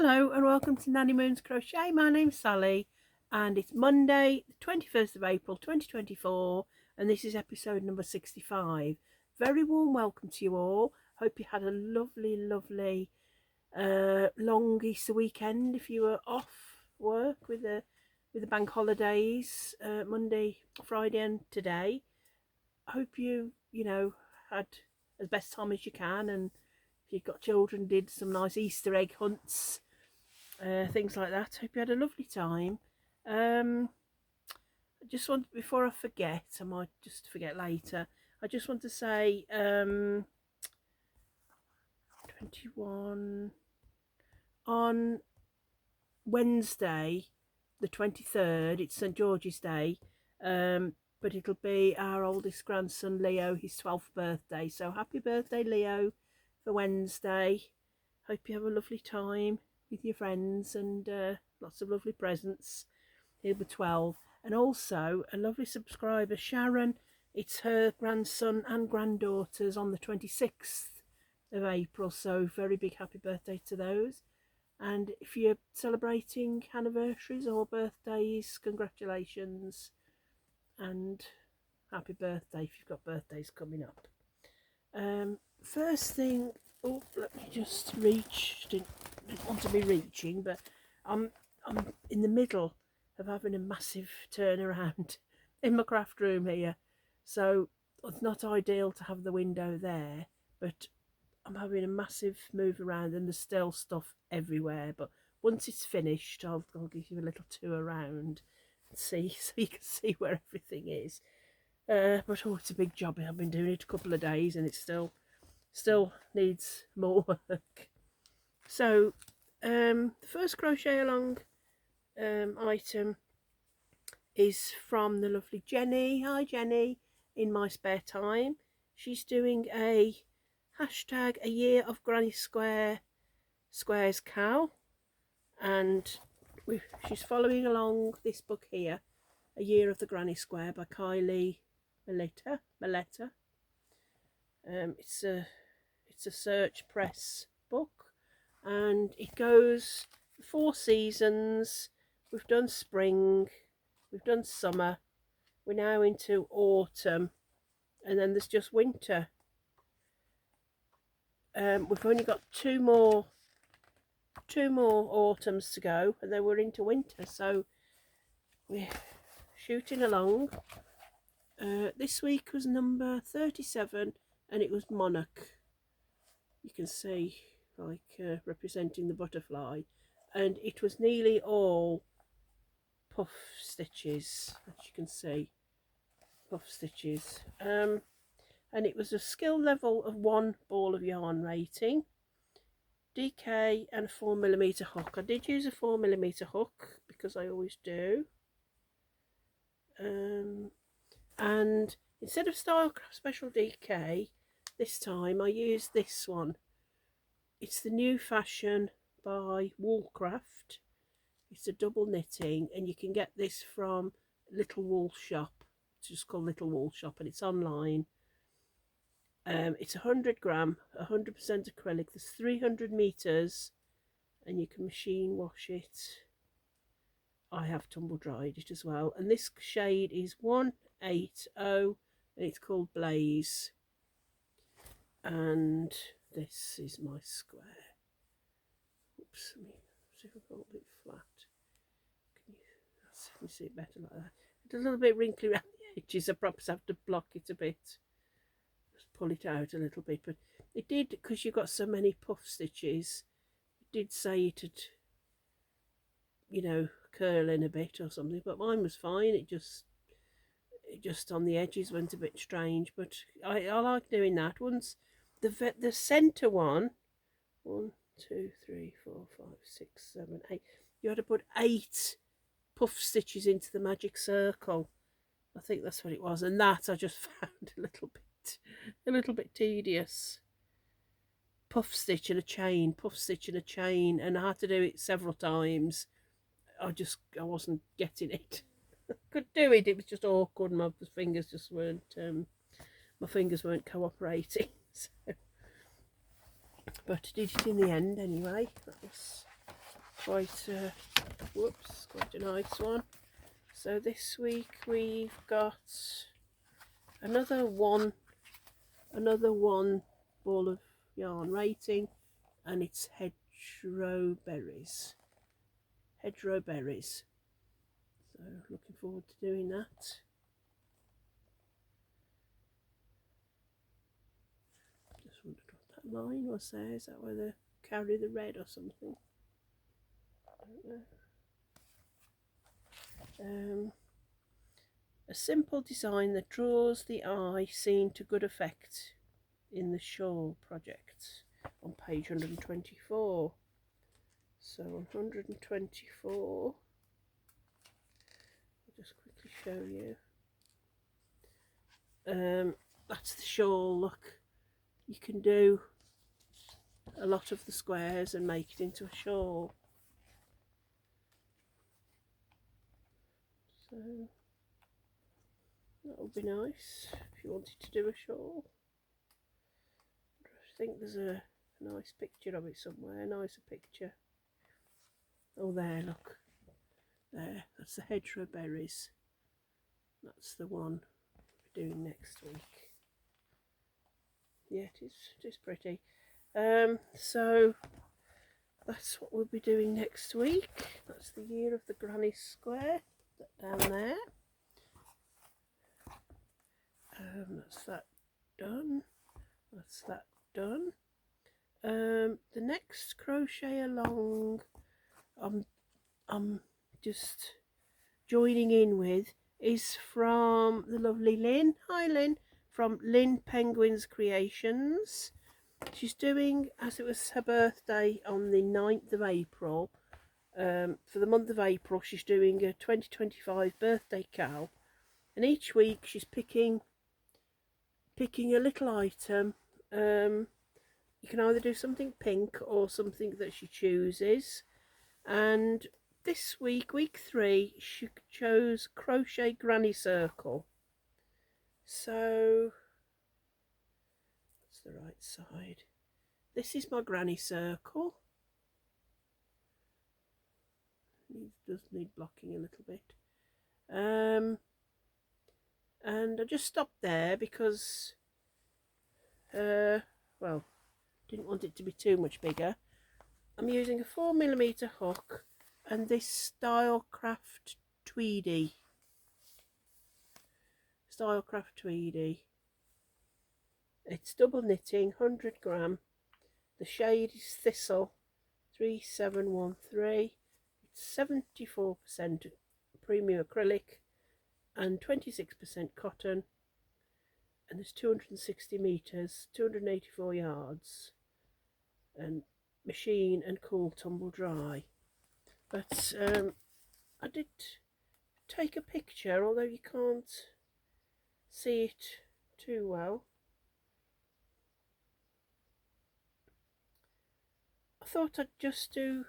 Hello and welcome to Nanny Moon's Crochet. My name's Sally and it's Monday the 21st of April 2024 and this is episode number 65. Very warm welcome to you all. Hope you had a lovely long Easter weekend if you were off work with the bank holidays, Monday, Friday and today. Hope you had as best time as you can, and if you've got children, did some nice Easter egg hunts, things like that. Hope you had a lovely time. I just want, before I forget, I might just forget later, I just want to say 21 on Wednesday the 23rd, it's St George's Day, but it'll be our oldest grandson Leo, his 12th birthday, so happy birthday Leo for Wednesday. Hope you have a lovely time with your friends and lots of lovely presents. He'll be 12. And also a lovely subscriber, Sharon, it's her grandson and granddaughter's on the 26th of April, so very big happy birthday to those. And if you're celebrating anniversaries or birthdays, congratulations and happy birthday if you've got birthdays coming up. First thing, oh, let me just reach. Didn't want to be reaching, but I'm in the middle of having a massive turnaround in my craft room here, so it's not ideal to have the window there, but I'm having a massive move around and there's still stuff everywhere. But once it's finished, I'll give you a little tour around and see, so you can see where everything is. But oh, it's a big job. I've been doing it a couple of days and it still needs more work. So the first crochet along item is from the lovely Jenny. Hi Jenny, in my spare time. She's doing a hashtag a year of Granny Squares cow, and she's following along this book here, A Year of the Granny Square by Kylie Maletta. It's a Search Press book, and it goes 4 seasons. We've done spring, we've done summer, we're now into autumn, and then there's just winter. We've only got two more autumns to go, and then we're into winter, so we're shooting along. This week was number 37 and it was Monarch. You can see, like, representing the butterfly, and it was nearly all puff stitches, as you can see, puff stitches. And it was a skill level of 1 ball of yarn rating, DK and a 4mm hook. I did use a 4mm hook because I always do. And instead of Stylecraft Special DK, this time I used this one. It's the New Fashion by Woolcraft. It's a double knitting, and you can get this from Little Wool Shop. It's just called Little Wool Shop, and it's online. It's 100 gram, 100% acrylic. There's 300 meters, and you can machine wash it. I have tumble dried it as well, and this shade is 180, and it's called Blaze. And this is my square. Oops, let me see if I've got a bit flat. Let me see it better like that. It's a little bit wrinkly around the edges. I perhaps have to block it a bit. Just pull it out a little bit. But it did, because you've got so many puff stitches, it did say it'd, curl in a bit or something. But mine was fine. It just on the edges went a bit strange. But I like doing that. Once the centre one, 1, 2, 3, 4, 5, 6, 7, 8. You had to put 8 puff stitches into the magic circle. I think that's what it was, and that I just found a little bit tedious. Puff stitch and a chain, puff stitch and a chain, and I had to do it several times. I wasn't getting it. I could do it. It was just awkward. My fingers just weren't. My fingers weren't cooperating. So. But did it in the end anyway. quite whoops, quite a nice one. So this week we've got another one ball of yarn rating, and it's hedgerow berries. So looking forward to doing that. Just wondered what that line was there. Is that where they carry the red or something? I don't know. A simple design that draws the eye, seen to good effect in the shawl project, on page 124. So 124, I'll just quickly show you. That's the shawl. Look, you can do a lot of the squares and make it into a shawl. So that would be nice if you wanted to do a shawl. I think there's a nice picture of it somewhere, a nicer picture. Oh, there, look. There, that's the hedgerow berries. That's the one we're doing next week. Yeah, it is pretty. So that's what we'll be doing next week. That's the year of the granny square down there. That's that done. That's that done. The next crochet along I'm just joining in with is from the lovely Lynn. Hi Lynn, from Lynn Penguin's Creations. She's doing, as it was her birthday on the 9th of April, for the month of April she's doing a 2025 birthday cal, and each week she's picking a little item. You can either do something pink or something that she chooses, and this week, week 3, she chose crochet granny circle. So that's the right side. This is my granny circle. It does need blocking a little bit. And I just stopped there because well, didn't want it to be too much bigger. I'm using a 4mm hook and this Stylecraft Tweedy. It's double knitting, 100 gram. The shade is Thistle 3713. It's 74% premium acrylic and 26% cotton. And there's 260 meters, 284 yards, and machine and cool tumble dry. But I did take a picture, although you can't see it too well. I thought I'd just do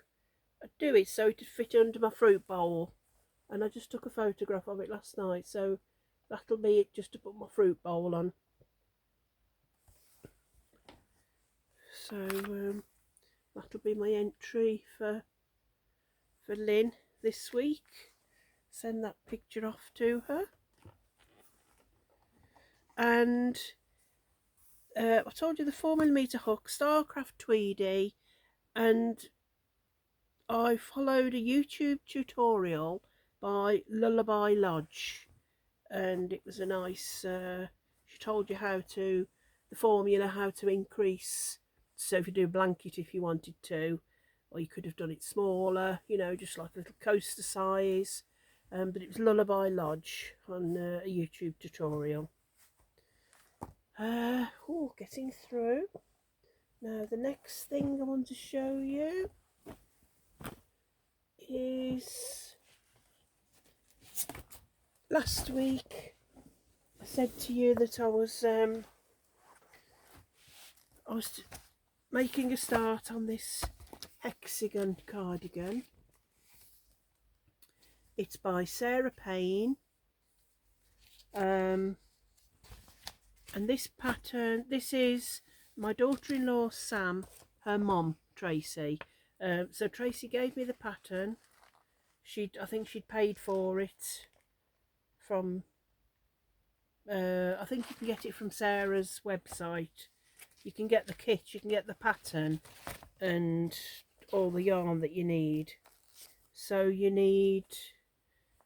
it so it'd fit under my fruit bowl, and I just took a photograph of it last night, so that'll be it, just to put my fruit bowl on. So that'll be my entry for Lynn this week. Send that picture off to her. And I told you the 4mm hook, Stylecraft Tweedy, and I followed a YouTube tutorial by Lullaby Lodge, and it was a nice, she told you how to, the formula, how to increase, so if you do a blanket if you wanted to, or you could have done it smaller, you know, just like a little coaster size, but it was Lullaby Lodge on a YouTube tutorial. Oh, getting through. Now the next thing I want to show you is, last week I said to you that I was making a start on this Hexagon cardigan. It's by Sarah Payne, and this pattern, this is my daughter-in-law Sam, her mum Tracy, So Tracy gave me the pattern. I think she'd paid for it from, I think you can get it from Sarah's website. You can get the kit, you can get the pattern and all the yarn that you need. So you need,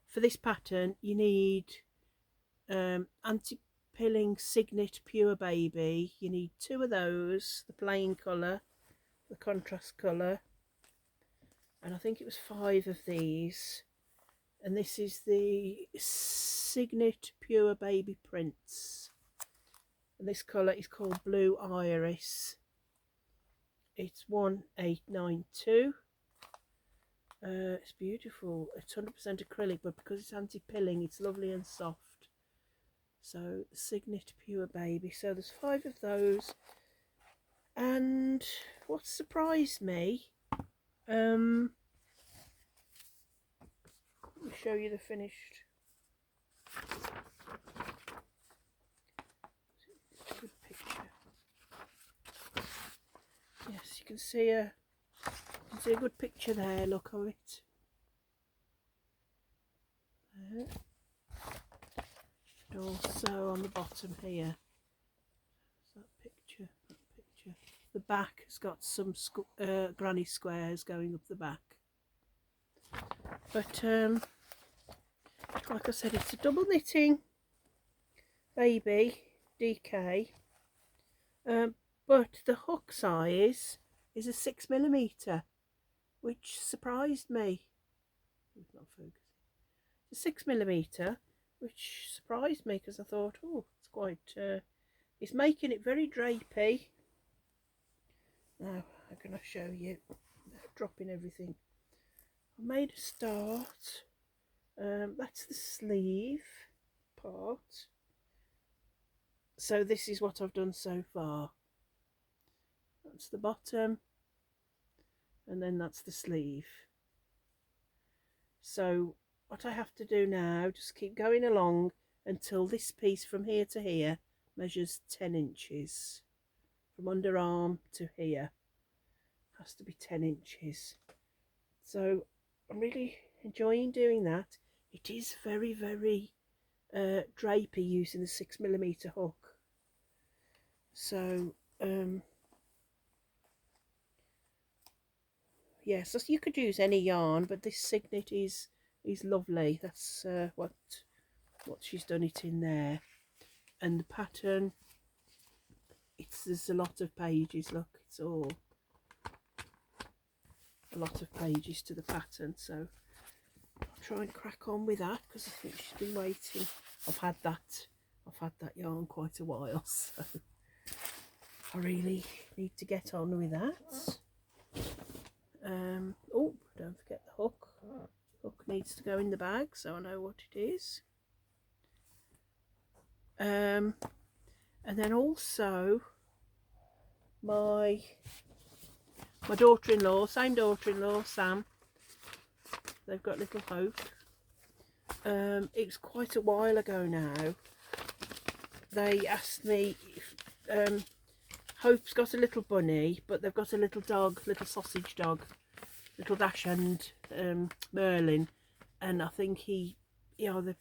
for this pattern, you need anti-pilling Signet Pure Baby. You need 2 of those, the plain colour, the contrast colour, and I think it was 5 of these. And this is the Signet Pure Baby Prints. And this colour is called Blue Iris. It's 1892. It's beautiful. It's 100% acrylic, but because it's anti-pilling, it's lovely and soft. So Signet Pure Baby. So there's 5 of those. And what surprised me, let me show you the finished. Good picture. Yes, you can see a good picture there. Look of it. There. And also on the bottom here. That picture. The back has got some granny squares going up the back. But like I said, it's a double knitting baby DK. But the hook size is a 6mm, which surprised me. It's not focusing. It's a 6mm, which surprised me because I thought, oh, it's quite. It's making it very drapey. Now I'm going to show you. Dropping everything. I made a start. That's the sleeve part. So this is what I've done so far. That's the bottom, and then that's the sleeve. So what I have to do now, just keep going along until this piece from here to here measures 10 inches. From underarm to here has to be 10 inches. So I'm really enjoying doing that. It is very, very drapey using the 6mm hook. So yes, so you could use any yarn, but this Signet is lovely. That's what she's done it in there. And the pattern, there's a lot of pages. Look, it's all a lot of pages to the pattern. So I'll try and crack on with that because I think she's been waiting. I've had that yarn quite a while, so I really need to get on with that. Oh, don't forget the hook. Hook needs to go in the bag, so I know what it is. And then also my daughter-in-law, same daughter-in-law, Sam. They've got Little Hope. It was quite a while ago now. They asked me if Hope's got a little bunny, but they've got a little dog, little sausage dog, little Dachshund, Merlin, and I think he either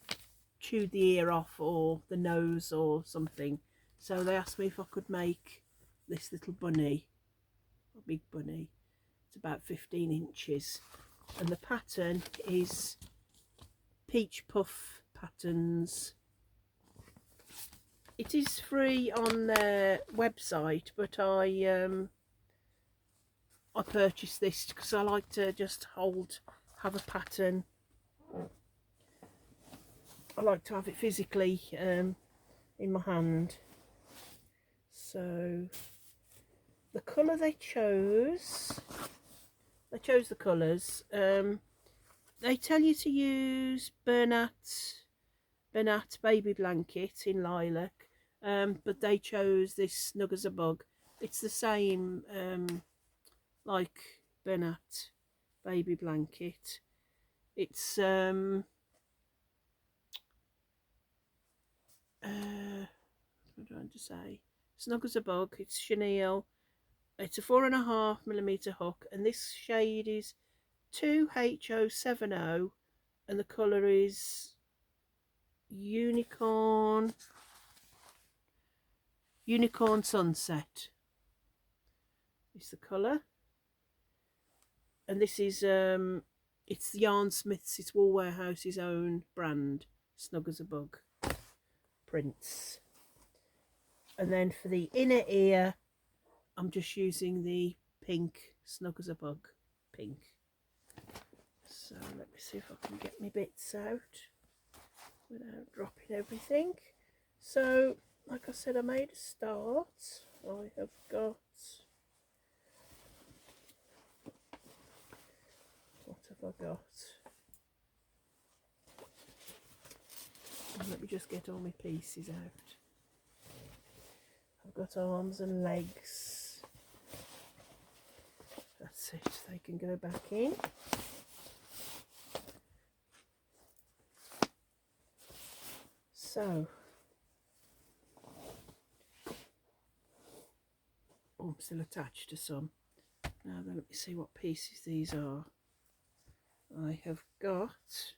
chewed the ear off or the nose or something. So they asked me if I could make this little bunny, a big bunny. It's about 15 inches, and the pattern is Peach Puff Patterns. It is free on their website, but I purchased this because I like to just have a pattern. I like to have it physically in my hand. So the colour they chose the colours. They tell you to use Doughnut baby blanket in lilac, but they chose this Snug as a Bug. It's the same like Doughnut baby blanket. It's what am I trying to say? Snug as a Bug. It's chenille, It's a 4.5mm hook, and this shade is 2HO70, and the colour is Unicorn Sunset is the colour. And this is it's Yarnsmith's, it's Wool Warehouse's own brand, Snug as a Bug prints. And then for the inner ear, I'm just using the pink Snug as a Bug pink. So let me see if I can get my bits out without dropping everything. So like I said, I made a start. I have got, what have I got? Let me just get all my pieces out. I've got arms and legs. That's it, they can go back in. So, oh, I'm still attached to some. Now then, let me see what pieces these are. I have got,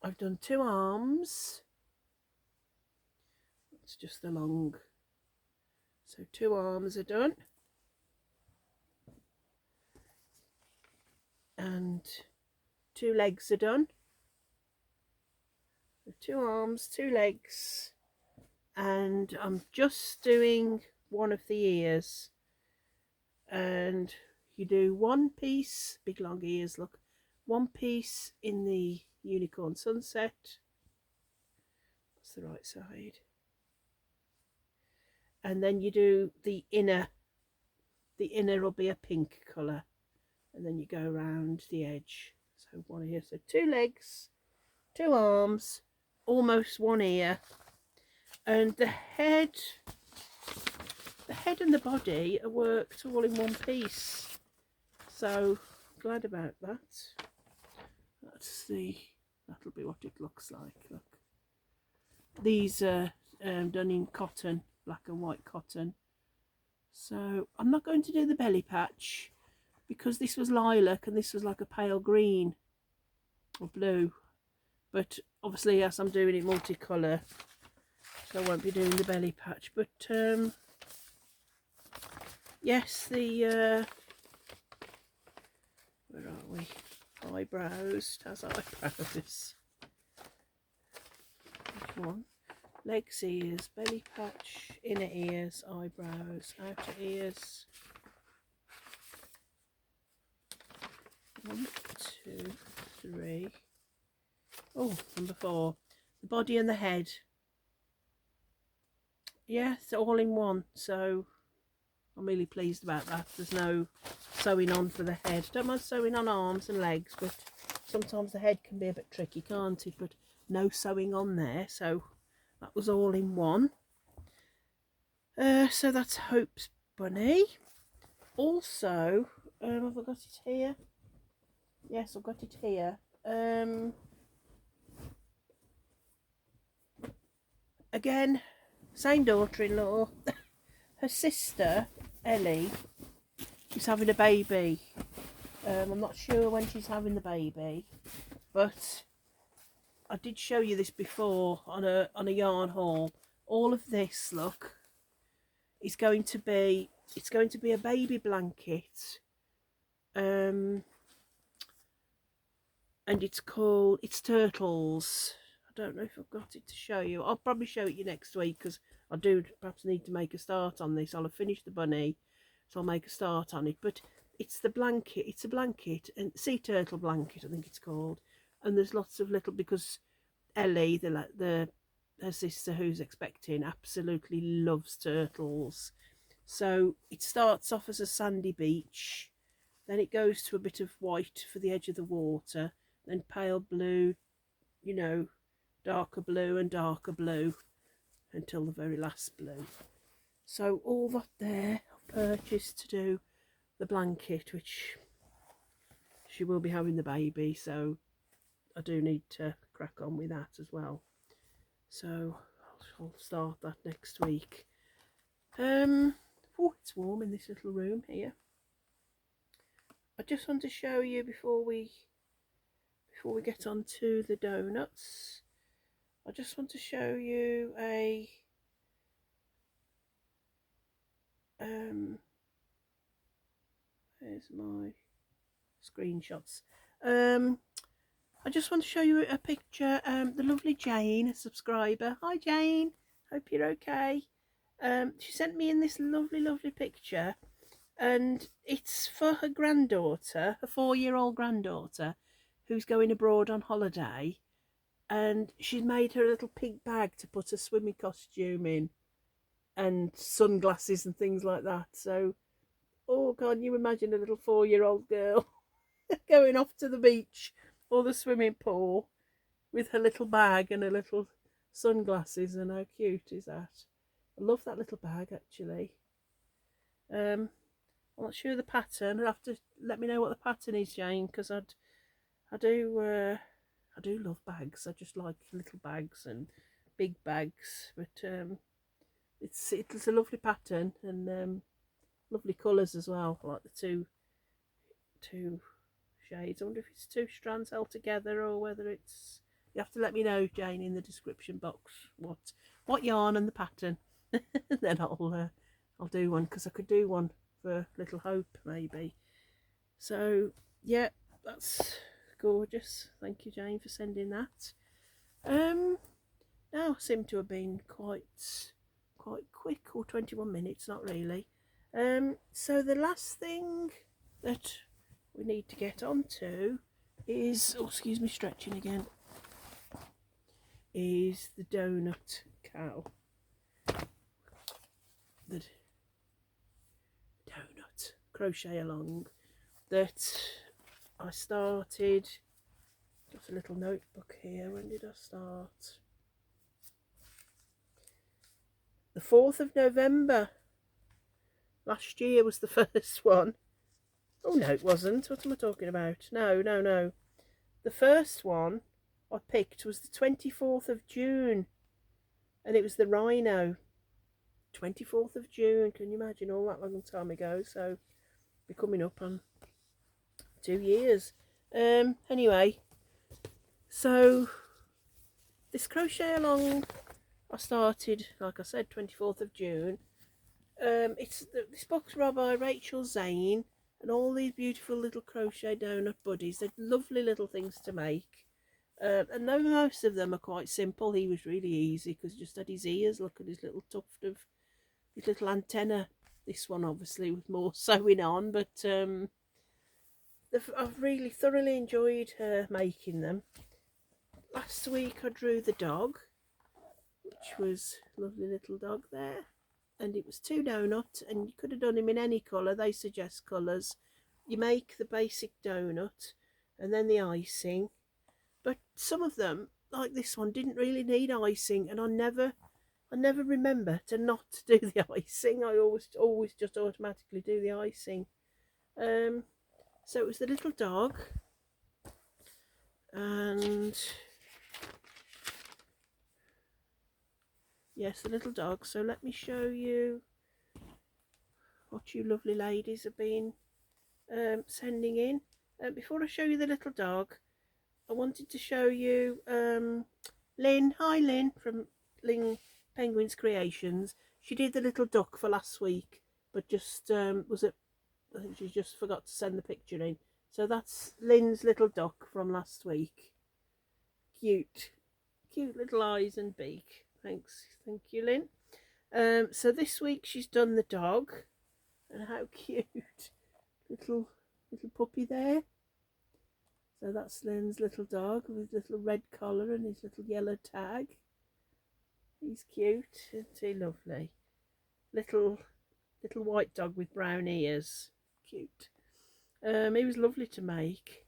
I've done 2 arms. It's just the long. So 2 arms are done. And 2 legs are done. 2 arms, 2 legs, and I'm just doing one of the ears. And you do 1 piece, big long ears, look, 1 piece in the Unicorn Sunset. That's the right side. And then you do the inner will be a pink colour, and then you go around the edge. So 1 ear, so 2 legs, 2 arms, almost 1 ear, and the head and the body are worked all in 1 piece. So glad about that. That'll be what it looks like. Look, these are done in cotton, black and white cotton. So I'm not going to do the belly patch because this was lilac and this was like a pale green or blue. But obviously, yes, I'm doing it multicolour, so I won't be doing the belly patch. But yes, the where are we? Eyebrows. It has eyebrows. Which one? Legs, ears, belly patch, inner ears, eyebrows, outer ears. 1, 2, 3. Oh, number 4. The body and the head. Yeah, it's all in one. So I'm really pleased about that. There's no sewing on for the head. Don't mind sewing on arms and legs, but sometimes the head can be a bit tricky, can't it? But no sewing on there. So that was all in one. So that's Hope's bunny. Also, have I got it here? Yes, I've got it here. Again, same daughter-in-law. Her sister, Ellie, is having a baby. I'm not sure when she's having the baby, but I did show you this before on a yarn haul. All of this, look, is going to be, it's going to be a baby blanket. And it's called, it's Turtles. I don't know if I've got it to show you. I'll probably show it you next week because I do perhaps need to make a start on this. I'll have finished the bunny, so I'll make a start on it. But it's the blanket, it's a blanket, and sea turtle blanket I think it's called. And there's lots of little, because Ellie, her sister who's expecting, absolutely loves turtles. So it starts off as a sandy beach, then it goes to a bit of white for the edge of the water, then pale blue, you know, darker blue and darker blue until the very last blue. So all that there I've purchased to do the blanket, which she will be having the baby, so I do need to crack on with that as well. So I'll start that next week. Oh, it's warm in this little room here. I just want to show you before we get on to the donuts. I just want to show you a there's my screenshots. I just want to show you a picture. The lovely Jane, a subscriber. Hi Jane, hope you're okay. She sent me in this lovely picture, and it's for her granddaughter, a 4-year-old granddaughter, who's going abroad on holiday, and she's made her a little pink bag to put a swimming costume in, and sunglasses and things like that. So, oh God, you imagine a little 4-year-old girl going off to the beach or the swimming pool with her little bag and her little sunglasses, and how cute is that? I love that little bag actually. I'm not sure the pattern. You'll have to let me know what the pattern is, Jane, because I do love bags. I just like little bags and big bags, but it's a lovely pattern, and lovely colours as well. I like the two shades. I wonder if it's 2 strands held together or whether it's. You have to let me know, Jane, in the description box what yarn and the pattern. Then I'll do one, because I could do one for Little Hope maybe. So yeah, that's gorgeous. Thank you, Jane, for sending that. Now seem to have been quite quick, or 21 minutes, not really. So the last thing that we need to get onto is, oh excuse me, stretching again, is the donut cow. The donut crochet along that I started. Got a little notebook here. When did I start? The 4th of November. Last year was the first one. Oh no, it wasn't. What am I talking about? No. The first one I picked was the 24th of June, and it was the rhino. 24th of June, can you imagine, all that long time ago? So we're coming up on 2 years. Anyway, so this crochet along I started, like I said, 24th of June. This book's run by Rachel Zane, and all these beautiful little crochet donut buddies. They're lovely little things to make. And though most of them are quite simple, he was really easy because he just had his ears. Look at his little tuft of his little antenna. This one obviously with more sewing on, but I've really thoroughly enjoyed making them. Last week I drew the dog, which was a lovely little dog there, and it was 2 donut, and you could have done him in any colour. They suggest colours. You make the basic donut and then the icing, but some of them, like this one, didn't really need icing, and I never remember to not do the icing. I always just automatically do the icing. So it was the little dog, and yes, the little dog. So let me show you what you lovely ladies have been sending in. Before I show you the little dog, I wanted to show you Lynn. Hi Lynn, from Lynn Penguins Creations. She did the little duck for last week, but just I think she just forgot to send the picture in. So that's Lynn's little duck from last week. Cute little eyes and beak. Thank you, Lynn. So this week she's done the dog, and how cute, little puppy there. So that's Lynn's little dog with his little red collar and his little yellow tag. He's cute, isn't he? Lovely. Little white dog with brown ears. Cute. He was lovely to make.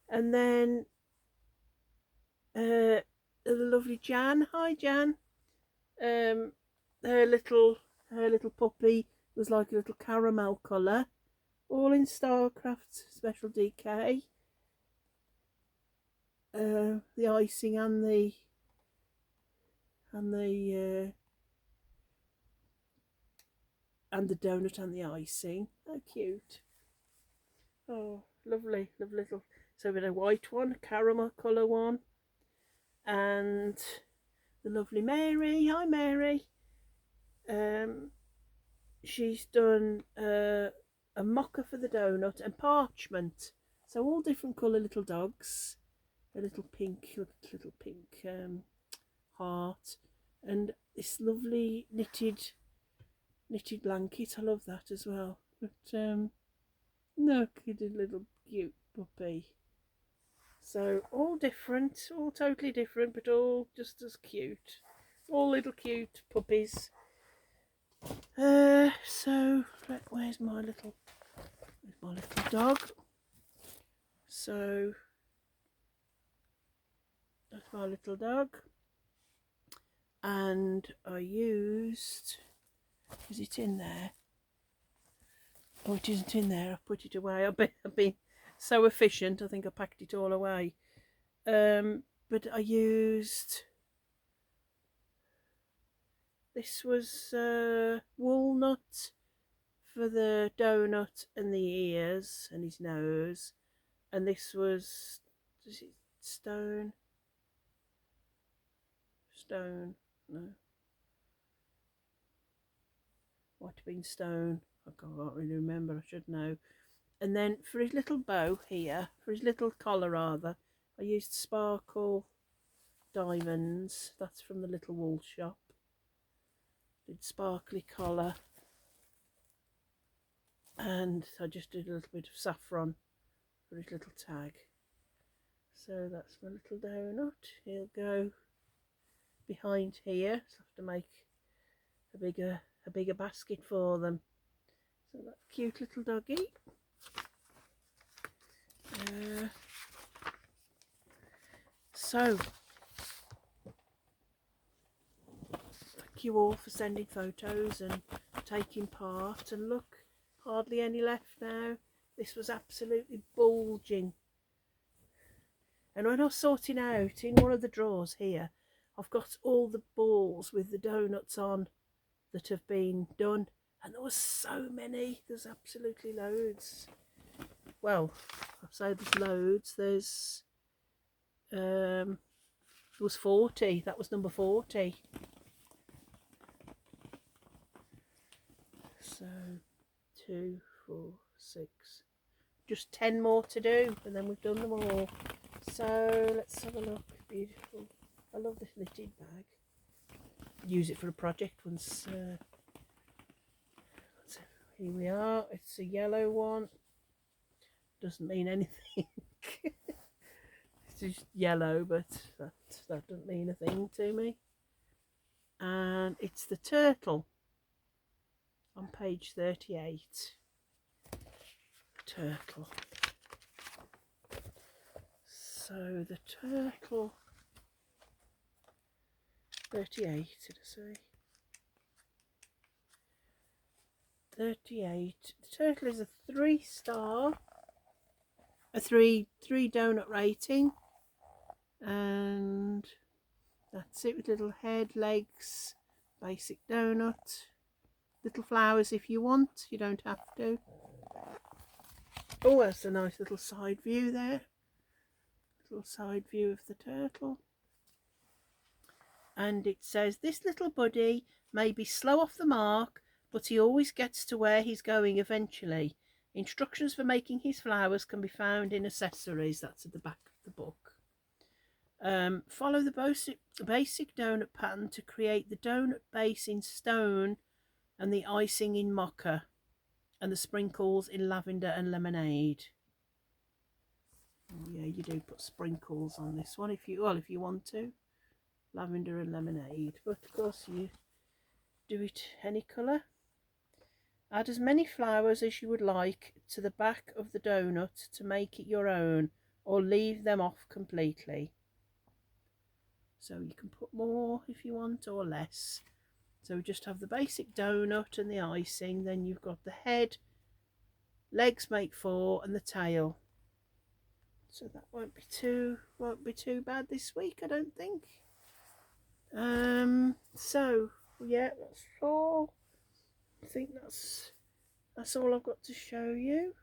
And then the lovely Jan. Hi Jan. Her little puppy was like a little caramel colour, all in Starcraft Special DK. The icing and the and the donut and the icing. How cute. Oh, lovely, lovely little. So with a white one, a caramel colour one, and the lovely Mary. Hi Mary. She's done a mocha for the donut and parchment. So all different colour little dogs. A little pink heart, and this lovely knitted blanket. I love that as well. But look at the little cute puppy. So all different, all totally different, but all just as cute. All little cute puppies. So where's my little dog? So that's my little dog, and I used. Is it in there? Oh, it isn't in there. I've put it away. I've been so efficient. I think I packed it all away. But I used. This was walnut for the donut and the ears and his nose, and this was stone. No, might have been stone. I can't really remember. I should know. And then for his little bow here, for his little collar rather, I used sparkle diamonds. That's from the little wool shop. Did sparkly collar, and I just did a little bit of saffron for his little tag. So that's my little donut. He'll go behind here, so I have to make a bigger basket for them. So that cute little doggy. So thank you all for sending photos and taking part, and look, hardly any left now. This was absolutely bulging, and when I was sorting out in one of the drawers here, I've got all the balls with the donuts on that have been done, and there was so many. There's absolutely loads. Well, I'll say there's loads. There was 40. That was number 40. So 2, 4, 6, just 10 more to do, and then we've done them all. So let's have a look. Beautiful. I love this knitted bag. Use it for a project once. Here we are. It's a yellow one. Doesn't mean anything. It's just yellow, but that doesn't mean a thing to me. And it's the turtle on page 38. Turtle. So the turtle, 38, did I say? 38. The turtle is a 3-star, a three donut rating, and that's it, with little head, legs, basic donut, little flowers if you want, you don't have to. Oh, that's a nice little side view there. Little side view of the turtle. And it says, this little buddy may be slow off the mark, but he always gets to where he's going eventually. Instructions for making his flowers can be found in accessories. That's at the back of the book. Follow the basic donut pattern to create the donut base in stone and the icing in mocha and the sprinkles in lavender and lemonade. Oh, yeah, you do put sprinkles on this one if you want to. Lavender and lemonade, but of course you do it any colour. Add as many flowers as you would like to the back of the donut to make it your own, or leave them off completely. So you can put more if you want, or less. So we just have the basic donut and the icing, then you've got the head, legs make 4, and the tail. So that won't be too bad this week, I don't think. So yeah, that's all. I think that's all I've got to show you.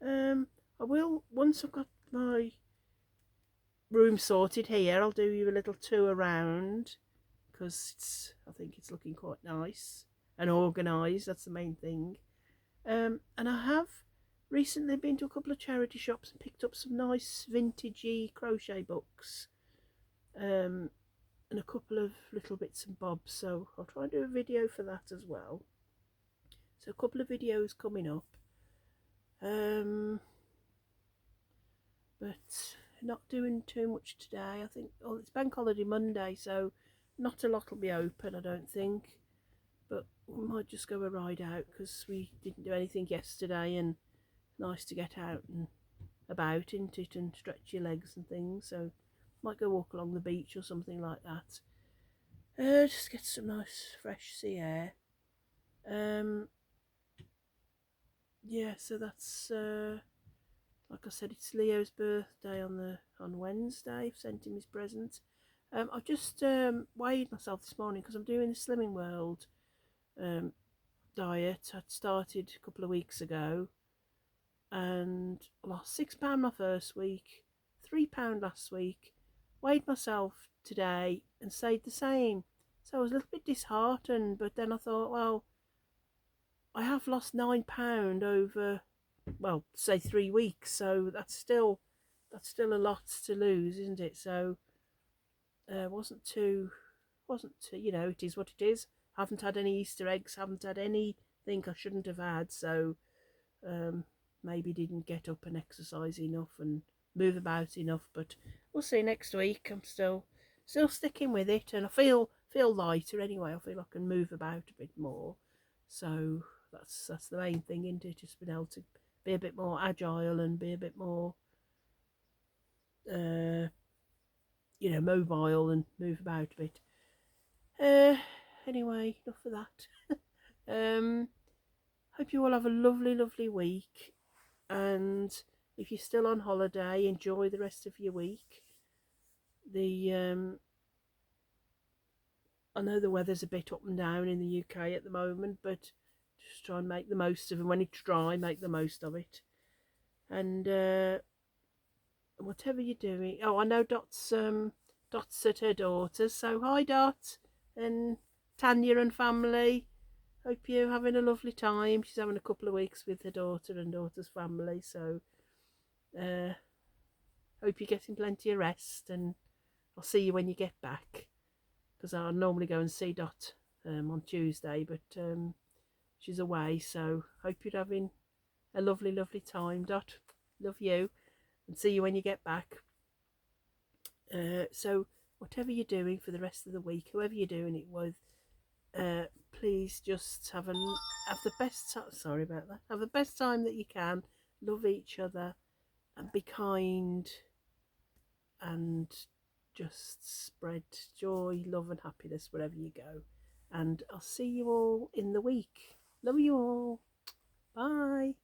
I will, once I've got my room sorted here, I'll do you a little tour around, because I think it's looking quite nice and organised. That's the main thing. And I have recently been to a couple of charity shops and picked up some nice vintagey crochet books, and a couple of little bits and bobs, so I'll try and do a video for that as well. So a couple of videos coming up, but not doing too much today. I think, oh, it's bank holiday Monday, so not a lot will be open, I don't think, but we might just go a ride out because we didn't do anything yesterday, and nice to get out and about, isn't it, and stretch your legs and things. So might go walk along the beach or something like that, just get some nice fresh sea air. Yeah, so that's like I said, it's Leo's birthday on Wednesday. I've sent him his present. I've just weighed myself this morning because I'm doing the Slimming World diet. I'd started a couple of weeks ago, and I lost £6 my first week, £3 last week. Weighed myself today and stayed the same. So I was a little bit disheartened, but then I thought, well, I have lost £9 over, well, say 3 weeks, so that's still a lot to lose, isn't it? So wasn't too, you know, it is what it is. Haven't had any Easter eggs, haven't had anything I shouldn't have had, so maybe didn't get up and exercise enough and move about enough, but we'll see next week. I'm still sticking with it, and I feel lighter anyway. I feel I can move about a bit more, so that's the main thing, isn't it? Just being able to be a bit more agile and be a bit more you know, mobile and move about a bit. Anyway, enough of that. Hope you all have a lovely week, and if you're still on holiday, enjoy the rest of your week. I know the weather's a bit up and down in the UK at the moment, but just try and make the most of it. When it's dry, make the most of it. And whatever you're doing, oh, I know Dot's at her daughter's, so hi Dot and Tanya and family. Hope you're having a lovely time. She's having a couple of weeks with her daughter and daughter's family, so hope you're getting plenty of rest, and I'll see you when you get back, because I normally go and see Dot on Tuesday, but she's away, so hope you're having a lovely time, Dot. Love you, and see you when you get back. So whatever you're doing for the rest of the week, whoever you're doing it with, please just have the best time. Sorry about that. Have the best time that you can. Love each other and be kind, and just spread joy, love and happiness wherever you go. And I'll see you all in the week. Love you all. Bye.